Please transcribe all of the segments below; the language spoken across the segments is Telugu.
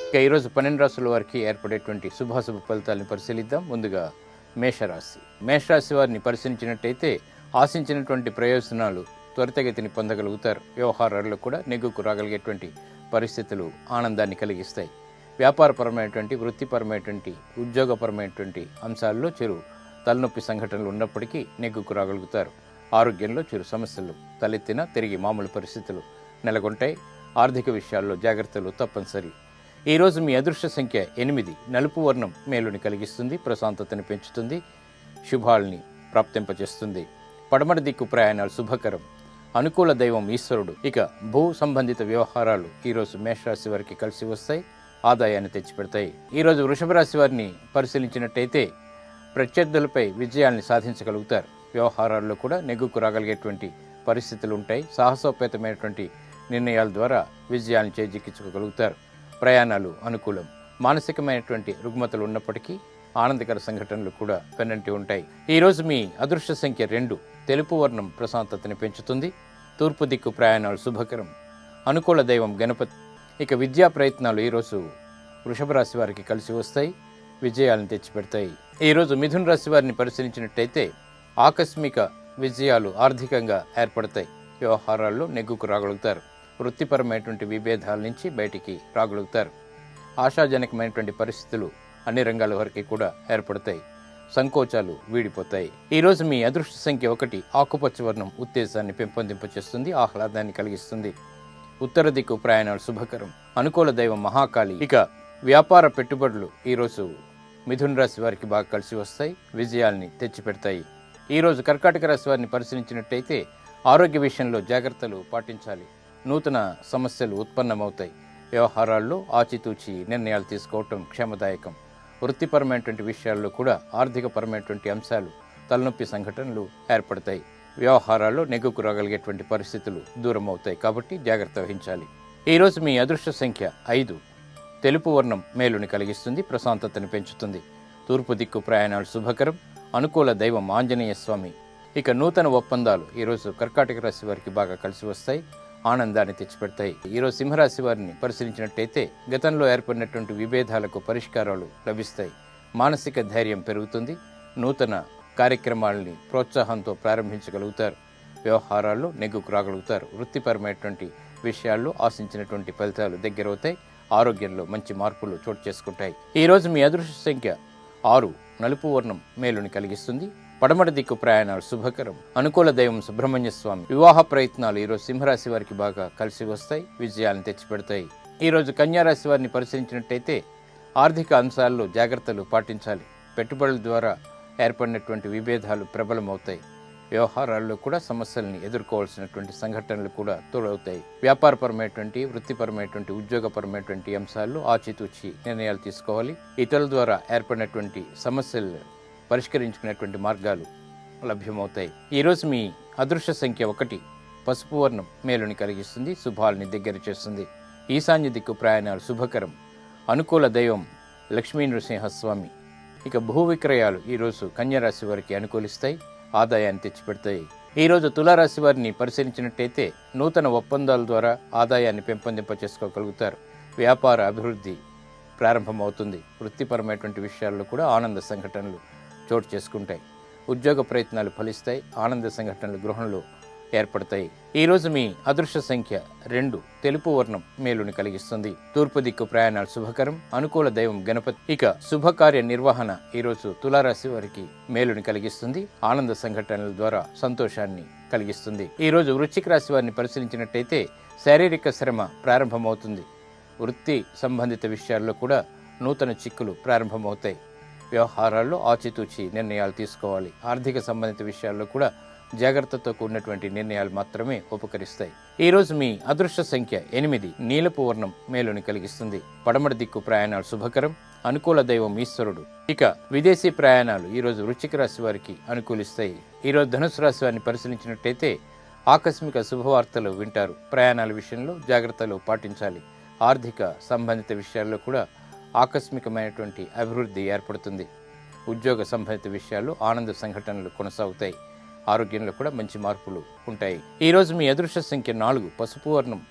ఇక ఈరోజు 12 రాశుల వారికి ఏర్పడేటువంటి శుభాశుభ ఫలితాలను పరిశీలిద్దాం. ముందుగా మేషరాశి. మేషరాశి వారిని పరిశీలించినట్టయితే ఆశించినటువంటి ప్రయోజనాలు త్వరితగతిని పొందగలుగుతారు. వ్యవహారాల్లో కూడా నెగ్గుకు రాగలిగేటువంటి పరిస్థితులు ఆనందాన్ని కలిగిస్తాయి. వ్యాపారపరమైనటువంటి, వృత్తిపరమైనటువంటి, ఉద్యోగపరమైనటువంటి అంశాల్లో చిరు తలనొప్పి సంఘటనలు ఉన్నప్పటికీ నెగ్గుకు రాగలుగుతారు. ఆరోగ్యంలో చిరు సమస్యలు తలెత్తినా తిరిగి మామూలు పరిస్థితులు నెలకొంటాయి. ఆర్థిక విషయాల్లో జాగ్రత్తలు తప్పనిసరి. ఈరోజు మీ అదృష్ట సంఖ్య 8. నలుపు వర్ణం మేలుని కలిగిస్తుంది, ప్రశాంతతని పెంచుతుంది, శుభాల్ని ప్రాప్తింపచేస్తుంది. పడమర దిక్కు ప్రయాణాలు శుభకరం. అనుకూల దైవం ఈశ్వరుడు. ఇక భూ సంబంధిత వ్యవహారాలు ఈరోజు మేషరాశి వారికి కలిసి వస్తాయి, ఆదాయాన్ని తెచ్చిపెడతాయి. ఈరోజు వృషభ రాశి వారిని పరిశీలించినట్టయితే ప్రత్యర్థులపై విజయాల్ని సాధించగలుగుతారు. వ్యవహారాల్లో కూడా నెగ్గుకు రాగలిగేటువంటి పరిస్థితులు ఉంటాయి. సాహసోపేతమైనటువంటి నిర్ణయాల ద్వారా విజయాన్ని చేజిక్కించుకోగలుగుతారు. ప్రయాణాలు అనుకూలం. మానసికమైనటువంటి రుగ్మతలు ఉన్నప్పటికీ ఆనందకర సంఘటనలు కూడా వెన్నంటి ఉంటాయి. ఈరోజు మీ అదృష్ట సంఖ్య 2. తెలుపు వర్ణం ప్రశాంతతని పెంచుతుంది. తూర్పు దిక్కు ప్రయాణాలు శుభకరం. అనుకూల దైవం గణపతి. ఇక విద్యా ప్రయత్నాలు ఈరోజు వృషభ రాశి వారికి కలిసి వస్తాయి, విజయాలను తెచ్చిపెడతాయి. ఈరోజు మిథున రాశి వారిని పరిశీలించినట్టయితే ఆకస్మిక విజయాలు ఆర్థికంగా ఏర్పడతాయి. వ్యవహారాల్లో నెగ్గుకు రాగలుగుతారు. వృత్తిపరమైనటువంటి విభేదాల నుంచి బయటికి రాగలుగుతారు. ఆశాజనకమైనటువంటి పరిస్థితులు అన్ని రంగాల వరకు కూడా ఏర్పడతాయి. సంకోచాలు వీడిపోతాయి. ఈరోజు మీ అదృష్ట సంఖ్య 1. ఆకుపచ్చ వర్ణం ఉత్తేజాన్ని పెంపొందింపచేస్తుంది, ఆహ్లాదాన్ని కలిగిస్తుంది. ఉత్తర దిక్కు ప్రయాణాలు శుభకరం. అనుకూల దైవం మహాకాళి. ఇక వ్యాపార పెట్టుబడులు ఈరోజు మిథున రాశి వారికి బాగా కలిసి వస్తాయి, విజయాల్ని తెచ్చిపెడతాయి. ఈరోజు కర్కాటక రాశి వారిని పరిశీలించినట్టయితే ఆరోగ్య విషయంలో జాగ్రత్తలు పాటించాలి. నూతన సమస్యలు ఉత్పన్నమవుతాయి. వ్యవహారాల్లో ఆచితూచి నిర్ణయాలు తీసుకోవటం క్షేమదాయకం. వృత్తిపరమైనటువంటి విషయాల్లో కూడా ఆర్థికపరమైనటువంటి అంశాలు తలనొప్పి సంఘటనలు ఏర్పడతాయి. వ్యవహారాల్లో నెగ్గుకు రాగలిగేటువంటి పరిస్థితులు దూరం అవుతాయి కాబట్టి జాగ్రత్త వహించాలి. ఈరోజు మీ అదృష్ట సంఖ్య 5. తెలుపు వర్ణం మేలుని కలిగిస్తుంది, ప్రశాంతతని పెంచుతుంది. తూర్పు దిక్కు ప్రయాణాలు శుభకరం. అనుకూల దైవం ఆంజనేయ స్వామి. ఇక నూతన ఒప్పందాలు ఈరోజు కర్కాటక రాశి వారికి బాగా కలిసి వస్తాయి, ఆనందాన్ని తెచ్చిపెడతాయి. ఈరోజు సింహరాశి వారిని పరిశీలించినట్టయితే గతంలో ఏర్పడినటువంటి విభేదాలకు పరిష్కారాలు లభిస్తాయి. మానసిక ధైర్యం పెరుగుతుంది. నూతన కార్యక్రమాలని ప్రోత్సాహంతో ప్రారంభించగలుగుతారు. వ్యవహారాల్లో నెగ్గుకు రాగలుగుతారు. వృత్తిపరమైనటువంటి విషయాల్లో ఆశించినటువంటి ఫలితాలు దగ్గరవుతాయి. ఆరోగ్యంలో మంచి మార్పులు చోటు చేసుకుంటాయి. ఈరోజు మీ అదృష్ట సంఖ్య 6. నలుపు వర్ణం మేలుని కలిగిస్తుంది. పడమర దిక్కు ప్రయాణాలు శుభకరం. అనుకూల దైవం సుబ్రహ్మణ్య స్వామి. వివాహ ప్రయత్నాలు ఈరోజు సింహరాశి వారికి బాగా కలిసి వస్తాయి, విజయాలను తెచ్చిపెడతాయి. ఈరోజు కన్యారాశి వారిని పరిశీలించినట్టయితే ఆర్థిక అంశాల్లో జాగ్రత్తలు పాటించాలి. పెట్టుబడుల ద్వారా ఏర్పడినటువంటి విభేదాలు ప్రబలమవుతాయి. వ్యవహారాల్లో కూడా సమస్యల్ని ఎదుర్కోవాల్సినటువంటి సంఘటనలు కూడా తోడవుతాయి. వ్యాపారపరమైనటువంటి, వృత్తిపరమైనటువంటి, ఉద్యోగపరమైనటువంటి అంశాల్లో ఆచితూచి నిర్ణయాలు తీసుకోవాలి. ఇతరుల ద్వారా ఏర్పడినటువంటి సమస్యలు పరిష్కరించుకునేటువంటి మార్గాలు లభ్యమవుతాయి. ఈరోజు మీ అదృష్ట సంఖ్య 1. పసుపు వర్ణం మేలుని కలిగిస్తుంది, శుభాల్ని దగ్గర చేస్తుంది. ఈశాన్య దిక్కు ప్రయాణాలు శుభకరం. అనుకూల దైవం లక్ష్మీ నృసింహస్వామి. ఇక భూ విక్రయాలు ఈరోజు కన్యారాశి వారికి అనుకూలిస్తాయి, ఆదాయాన్ని తెచ్చిపెడతాయి. ఈరోజు తులారాశి వారిని పరిశీలించినట్టయితే నూతన ఒప్పందాల ద్వారా ఆదాయాన్ని పెంపొందింపచేసుకోగలుగుతారు. వ్యాపార అభివృద్ధి ప్రారంభమవుతుంది. వృత్తిపరమైనటువంటి విషయాల్లో కూడా ఆనంద సంఘటనలు చోటు చేసుకుంటాయి. ఉద్యోగ ప్రయత్నాలు ఫలిస్తాయి. ఆనంద సంఘటనలు గృహంలో ఏర్పడతాయి. ఈరోజు మీ అదృష్ట సంఖ్య 2. తెలుపు వర్ణం మేలుని కలిగిస్తుంది. తూర్పు దిక్కు ప్రయాణాలు శుభకరం. అనుకూల దైవం గణపతి. ఇక శుభకార్య నిర్వహణ ఈరోజు తులారాశి వారికి మేలుని కలిగిస్తుంది. ఆనంద సంఘటనల ద్వారా సంతోషాన్ని కలిగిస్తుంది. ఈరోజు వృశ్చిక రాశి వారిని పరిశీలించినట్టయితే శారీరక శ్రమ ప్రారంభమవుతుంది. వృత్తి సంబంధిత విషయాల్లో కూడా నూతన చిక్కులు ప్రారంభమవుతాయి. వ్యవహారాల్లో ఆచితూచి నిర్ణయాలు తీసుకోవాలి. ఆర్థిక సంబంధిత విషయాల్లో కూడా జాగ్రత్తతో కూడినటువంటి నిర్ణయాలు మాత్రమే ఉపకరిస్తాయి. ఈరోజు మీ అదృష్ట సంఖ్య 8. నీలపు వర్ణం మేలుని కలిగిస్తుంది. పడమర దిక్కు ప్రయాణాలు శుభకరం. అనుకూల దైవం ఈశ్వరుడు. ఇక విదేశీ ప్రయాణాలు ఈరోజు వృశ్చిక రాశి వారికి అనుకూలిస్తాయి. ఈరోజు ధనుసు రాశి వారిని పరిశీలించినట్టయితే ఆకస్మిక శుభవార్తలు వింటారు. ప్రయాణాల విషయంలో జాగ్రత్తలు పాటించాలి. ఆర్థిక సంబంధిత విషయాల్లో కూడా ఆకస్మికమైనటువంటి అభివృద్ధి ఏర్పడుతుంది. ఉద్యోగ సంబంధిత విషయాల్లో ఆనంద సంఘటనలు కొనసాగుతాయి. ఆరోగ్యంలో కూడా మంచి మార్పులు ఉంటాయి. ఈరోజు మీ అదృష్ట సంఖ్య 4. పసుపు వర్ణం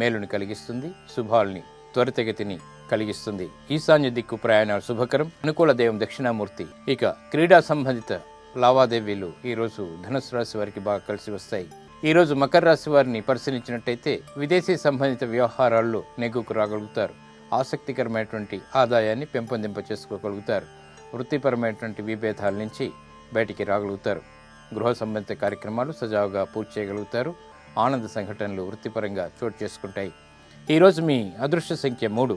మేలుని కలిగిస్తుంది, శుభాల్ని త్వరితగతిని కలిగిస్తుంది. ఈశాన్య దిక్కు ప్రయాణాలు శుభకరం. అనుకూల దైవం దక్షిణామూర్తి. ఇక క్రీడా సంబంధిత లావాదేవీలు ఈరోజు ధనుసు రాశి వారికి బాగా కలిసి వస్తాయి. ఈరోజు మకర రాశి వారిని పరిశీలించినట్టయితే విదేశీ సంబంధిత వ్యవహారాల్లో నెగ్గుకు రాగలుగుతారు. ఆసక్తికరమైనటువంటి ఆదాయాన్ని పెంపొందింప చేసుకోగలుగుతారు. వృత్తిపరమైనటువంటి విభేదాల నుంచి బయటికి రాగలుగుతారు. గృహ సంబంధిత కార్యక్రమాలు సజావుగా పూర్తి చేయగలుగుతారు. ఆనంద సంఘటనలు వృత్తిపరంగా చోటు చేసుకుంటాయి. ఈరోజు మీ అదృష్ట సంఖ్య 3.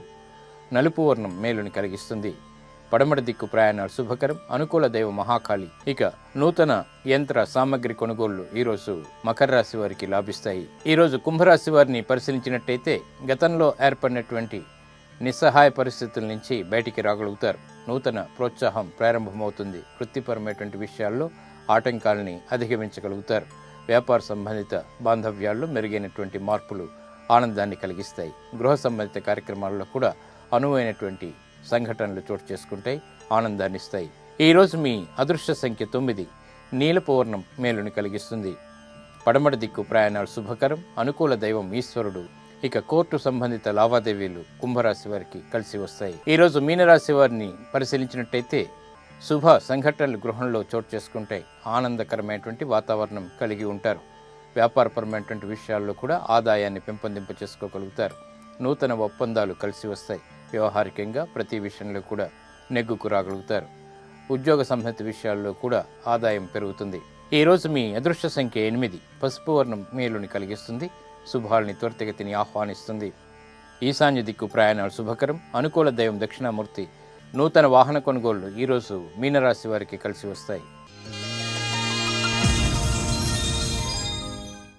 నలుపు వర్ణం మేలుని కలిగిస్తుంది. పడమటి దిక్కు ప్రయాణాలు శుభకరం. అనుకూల దైవం మహాకాళి. ఇక నూతన యంత్ర సామగ్రి కొనుగోళ్లు ఈరోజు మకర రాశి వారికి లాభిస్తాయి. ఈరోజు కుంభరాశి వారిని పరిశీలించినట్టయితే గతంలో ఏర్పడినటువంటి నిస్సహాయ పరిస్థితుల నుంచి బయటికి రాగలుగుతారు. నూతన ప్రోత్సాహం ప్రారంభమవుతుంది. వృత్తిపరమైనటువంటి విషయాల్లో ఆటంకాలని అధిగమించగలుగుతారు. వ్యాపార సంబంధిత బాంధవ్యాల్లో మెరుగైనటువంటి మార్పులు ఆనందాన్ని కలిగిస్తాయి. గృహ సంబంధిత కార్యక్రమాల్లో కూడా అనువైనటువంటి సంఘటనలు చోటు చేసుకుంటాయి, ఆనందాన్ని ఇస్తాయి. ఈరోజు మీ అదృష్ట సంఖ్య 9. నీలపు వర్ణం మేలుని కలిగిస్తుంది. పడమటి దిక్కు ప్రయాణాలు శుభకరం. అనుకూల దైవం ఈశ్వరుడు. ఇక కోర్టు సంబంధిత లావాదేవీలు కుంభరాశి వారికి కలిసి వస్తాయి. ఈరోజు మీనరాశి వారిని పరిశీలించినట్టయితే శుభ సంఘటనలు గృహంలో చోటు చేసుకుంటాయి. ఆనందకరమైనటువంటి వాతావరణం కలిగి ఉంటారు. వ్యాపారపరమైనటువంటి విషయాల్లో కూడా ఆదాయాన్ని పెంపొందింప చేసుకోగలుగుతారు. నూతన ఒప్పందాలు కలిసి వస్తాయి. వ్యవహారికంగా ప్రతి విషయంలో కూడా నెగ్గుకు రాగలుగుతారు. ఉద్యోగ సంబంధిత విషయాల్లో కూడా ఆదాయం పెరుగుతుంది. ఈరోజు మీ అదృష్ట సంఖ్య 8. పసుపు వర్ణం మేలుని కలిగిస్తుంది. శుభాల్ని త్వరితగతిని ఆహ్వానిస్తుంది. ఈశాన్య దిక్కు ప్రయాణాలు శుభకరం. అనుకూల దైవం దక్షిణామూర్తి. నూతన వాహన కొనుగోళ్లు ఈరోజు మీనరాశి వారికి కలిసి వస్తాయి.